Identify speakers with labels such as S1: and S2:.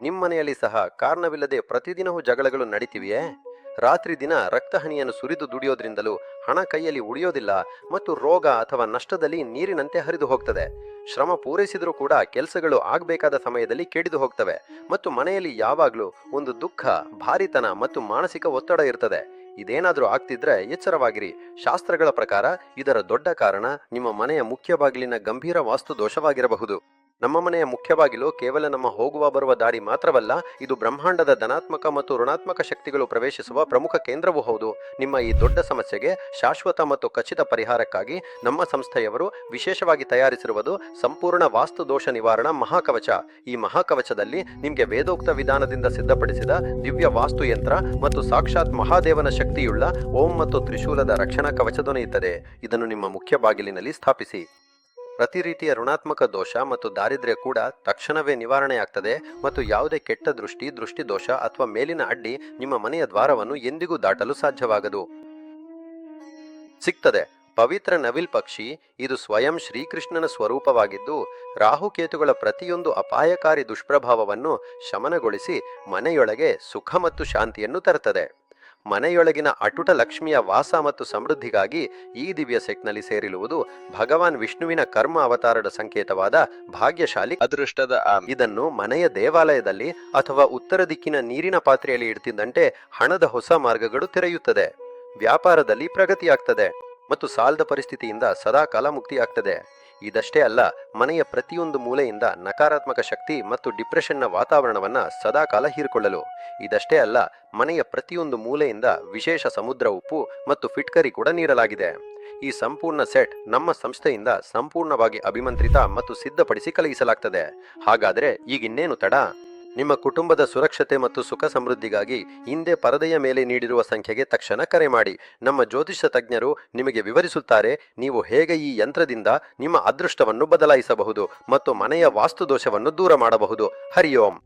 S1: ನಿಮ್ಮನೆಯಲ್ಲಿ ಸಹ ಕಾರಣವಿಲ್ಲದೆ ಪ್ರತಿದಿನವೂ ಜಗಳಗಳು ನಡೀತಿವೆಯೇ? ರಾತ್ರಿ ದಿನ ರಕ್ತಹನಿಯನ್ನು ಸುರಿದು ದುಡಿಯೋದ್ರಿಂದಲೂ ಹಣ ಕೈಯಲ್ಲಿ ಉಳಿಯೋದಿಲ್ಲ ಮತ್ತು ರೋಗ ಅಥವಾ ನಷ್ಟದಲ್ಲಿ ನೀರಿನಂತೆ ಹರಿದು ಹೋಗ್ತದೆ. ಶ್ರಮ ಪೂರೈಸಿದರೂ ಕೂಡ ಕೆಲಸಗಳು ಆಗಬೇಕಾದ ಸಮಯದಲ್ಲಿ ಕೆಡಿದು ಹೋಗ್ತವೆ ಮತ್ತು ಮನೆಯಲ್ಲಿ ಯಾವಾಗಲೂ ಒಂದು ದುಃಖ, ಭಾರಿತನ ಮತ್ತು ಮಾನಸಿಕ ಒತ್ತಡ ಇರ್ತದೆ. ಇದೇನಾದರೂ ಆಗ್ತಿದ್ರೆ ಎಚ್ಚರವಾಗಿರಿ. ಶಾಸ್ತ್ರಗಳ ಪ್ರಕಾರ ಇದರ ದೊಡ್ಡ ಕಾರಣ ನಿಮ್ಮ ಮನೆಯ ಮುಖ್ಯ ಬಾಗಿಲಿನ ಗಂಭೀರ ವಾಸ್ತು ದೋಷವಾಗಿರಬಹುದು. ನಮ್ಮ ಮನೆಯ ಮುಖ್ಯ ಬಾಗಿಲು ಕೇವಲ ನಮ್ಮ ಹೋಗುವ ಬರುವ ದಾರಿ ಮಾತ್ರವಲ್ಲ, ಇದು ಬ್ರಹ್ಮಾಂಡದ ಧನಾತ್ಮಕ ಮತ್ತು ಋಣಾತ್ಮಕ ಶಕ್ತಿಗಳು ಪ್ರವೇಶಿಸುವ ಪ್ರಮುಖ ಕೇಂದ್ರವೂ ಹೌದು. ನಿಮ್ಮ ಈ ದೊಡ್ಡ ಸಮಸ್ಯೆಗೆ ಶಾಶ್ವತ ಮತ್ತು ಖಚಿತ ಪರಿಹಾರಕ್ಕಾಗಿ ನಮ್ಮ ಸಂಸ್ಥೆಯವರು ವಿಶೇಷವಾಗಿ ತಯಾರಿಸಿರುವುದು ಸಂಪೂರ್ಣ ವಾಸ್ತು ದೋಷ ನಿವಾರಣಾ ಮಹಾಕವಚ. ಈ ಮಹಾಕವಚದಲ್ಲಿ ನಿಮಗೆ ವೇದೋಕ್ತ ವಿಧಾನದಿಂದ ಸಿದ್ಧಪಡಿಸಿದ ದಿವ್ಯ ವಾಸ್ತು ಯಂತ್ರ ಮತ್ತು ಸಾಕ್ಷಾತ್ ಮಹಾದೇವನ ಶಕ್ತಿಯುಳ್ಳ ಓಂ ಮತ್ತು ತ್ರಿಶೂಲದ ರಕ್ಷಣಾ ಕವಚ ದೊರೆಯುತ್ತದೆ. ಇದನ್ನು ನಿಮ್ಮ ಮುಖ್ಯ ಬಾಗಿಲಿನಲ್ಲಿ ಸ್ಥಾಪಿಸಿ. ಪ್ರತಿ ರೀತಿಯ ಋಣಾತ್ಮಕ ದೋಷ ಮತ್ತು ದಾರಿದ್ರ್ಯ ಕೂಡ ತಕ್ಷಣವೇ ನಿವಾರಣೆಯಾಗ್ತದೆ ಮತ್ತು ಯಾವುದೇ ಕೆಟ್ಟ ದೃಷ್ಟಿ, ದೃಷ್ಟಿದೋಷ ಅಥವಾ ಮೇಲಿನ ಅಡ್ಡಿ ನಿಮ್ಮ ಮನೆಯ ದ್ವಾರವನ್ನು ಎಂದಿಗೂ ದಾಟಲು ಸಾಧ್ಯವಾಗದು. ಸಿಗ್ತದೆ ಪವಿತ್ರ ನವಿಲ್ ಪಕ್ಷಿ. ಇದು ಸ್ವಯಂ ಶ್ರೀಕೃಷ್ಣನ ಸ್ವರೂಪವಾಗಿದ್ದು ರಾಹುಕೇತುಗಳ ಪ್ರತಿಯೊಂದು ಅಪಾಯಕಾರಿ ದುಷ್ಪ್ರಭಾವವನ್ನು ಶಮನಗೊಳಿಸಿ ಮನೆಯೊಳಗೆ ಸುಖ ಮತ್ತು ಶಾಂತಿಯನ್ನು ತರುತ್ತದೆ. ಮನೆಯೊಳಗಿನ ಅಟುಟ ಲಕ್ಷ್ಮಿಯ ವಾಸ ಮತ್ತು ಸಮೃದ್ಧಿಗಾಗಿ ಈ ದಿವ್ಯ ಸೆಟ್ನಲ್ಲಿ ಸೇರಿರುವುದು ಭಗವಾನ್ ವಿಷ್ಣುವಿನ ಕರ್ಮ ಅವತಾರದ ಸಂಕೇತವಾದ ಭಾಗ್ಯಶಾಲಿ ಅದೃಷ್ಟದ ಇದನ್ನು ಮನೆಯ ದೇವಾಲಯದಲ್ಲಿ ಅಥವಾ ಉತ್ತರ ದಿಕ್ಕಿನ ನೀರಿನ ಪಾತ್ರೆಯಲ್ಲಿ ಇಡ್ತಿದ್ದಂತೆ ಹಣದ ಹೊಸ ಮಾರ್ಗಗಳು ತೆರೆಯುತ್ತದೆ, ವ್ಯಾಪಾರದಲ್ಲಿ ಪ್ರಗತಿಯಾಗ್ತದೆ ಮತ್ತು ಸಾಲದ ಪರಿಸ್ಥಿತಿಯಿಂದ ಸದಾಕಾಲ ಮುಕ್ತಿಯಾಗ್ತದೆ. ಇದಷ್ಟೇ ಅಲ್ಲ, ಮನೆಯ ಪ್ರತಿಯೊಂದು ಮೂಲೆಯಿಂದ ನಕಾರಾತ್ಮಕ ಶಕ್ತಿ ಮತ್ತು ಡಿಪ್ರೆಷನ್ನ ವಾತಾವರಣವನ್ನ ಸದಾಕಾಲ ಹೀರಿಕೊಳ್ಳಲು. ಇದಷ್ಟೇ ಅಲ್ಲ, ಮನೆಯ ಪ್ರತಿಯೊಂದು ಮೂಲೆಯಿಂದ ವಿಶೇಷ ಸಮುದ್ರ ಉಪ್ಪು ಮತ್ತು ಫಿಟ್ಕರಿ ಕೂಡ ನೀಡಲಾಗಿದೆ. ಈ ಸಂಪೂರ್ಣ ಸೆಟ್ ನಮ್ಮ ಸಂಸ್ಥೆಯಿಂದ ಸಂಪೂರ್ಣವಾಗಿ ಅಭಿಮಂತ್ರಿತ ಮತ್ತು ಸಿದ್ಧಪಡಿಸಿ ಕಳುಹಿಸಲಾಗ್ತದೆ. ಹಾಗಾದ್ರೆ ಈಗಿನ್ನೇನು ತಡ? ನಿಮ್ಮ ಕುಟುಂಬದ ಸುರಕ್ಷತೆ ಮತ್ತು ಸುಖ ಸಮೃದ್ಧಿಗಾಗಿ ಹಿಂದೆ ಪರದೆಯ ಮೇಲೆ ನೀಡಿರುವ ಸಂಖ್ಯೆಗೆ ತಕ್ಷಣ ಕರೆ ಮಾಡಿ. ನಮ್ಮ ಜ್ಯೋತಿಷ ತಜ್ಞರು ನಿಮಗೆ ವಿವರಿಸುತ್ತಾರೆ ನೀವು ಹೇಗೆ ಈ ಯಂತ್ರದಿಂದ ನಿಮ್ಮ ಅದೃಷ್ಟವನ್ನು ಬದಲಾಯಿಸಬಹುದು ಮತ್ತು ಮನೆಯ ವಾಸ್ತು ದೋಷವನ್ನು ದೂರ ಮಾಡಬಹುದು. ಹರಿ ಓಂ.